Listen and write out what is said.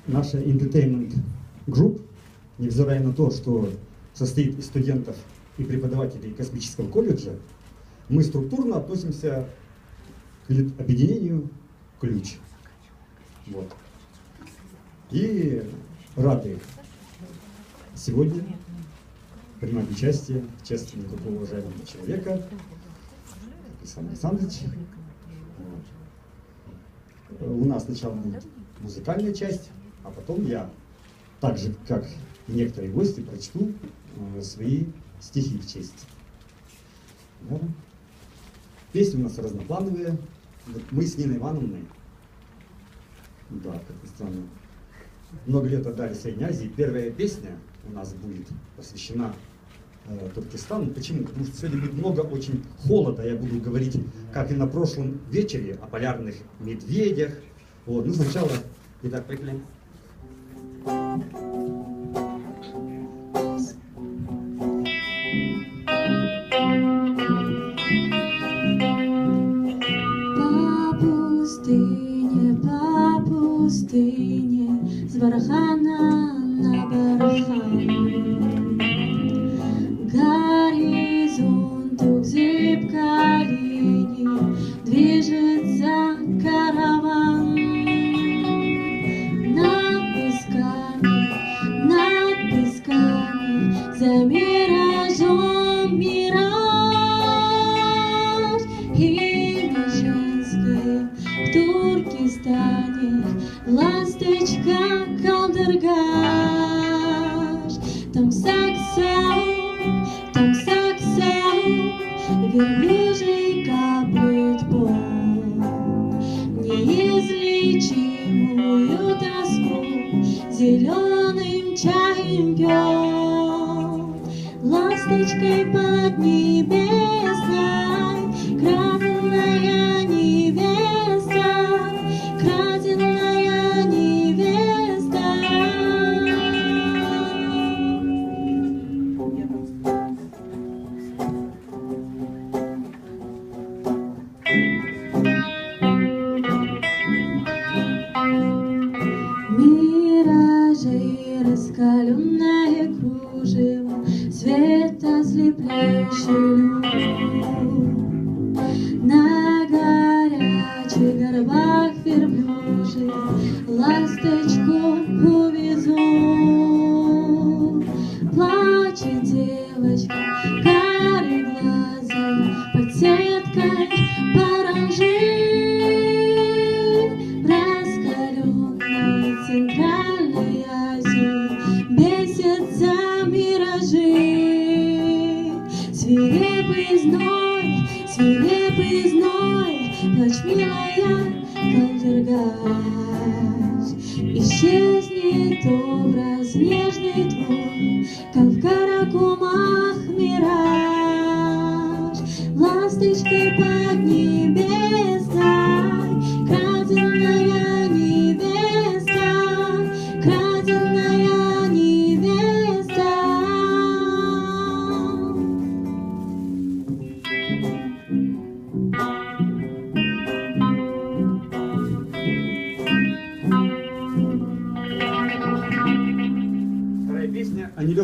наша Entertainment Group, невзирая на то, что состоит из студентов и преподавателей космического колледжа, мы структурно относимся к объединению «Ключ». Вот. И рады сегодня принимать участие в чествовании такого уважаемого человека, Александр Александрович. Вот. У нас сначала будет музыкальная часть, а потом я, так же как и некоторые гости, прочту свои стихи в честь. Да. Песни у нас разноплановые. Вот мы с Ниной Ивановной, да, как ни странно, много лет отдали Средней Азии. Первая песня у нас будет посвящена Туркестану. Почему? Потому что сегодня будет много очень холода. Я буду говорить, как и на прошлом вечере, о полярных медведях. Вот. Ну, сначала, итак, поехали. По пустыне, с бархана на бархан, горизонту зыбкой линии движется караван. Над песками, за миражом мираж, имя женское в Туркестане, ласточка Калдыргаш. Там саксау, верблюжий каплет пот, неизлечимую тоску зеленым чаем пьет. Ласточкой поднебесной, краденая невеста, краденая невеста. Миражи, раскаленное кружево, свет ослепляющий люд. На горячих горбах верблюжьих ласточку увезут. Плачет девочка, карие глаза, под сеткой паранжи. В раскаленной Центральной Азии бесятся миражи. Свирепый зной, плачь, милая Калдыргаш. Исчезнет образ нежный твой, как в каракумах мираж. Ласточкой подними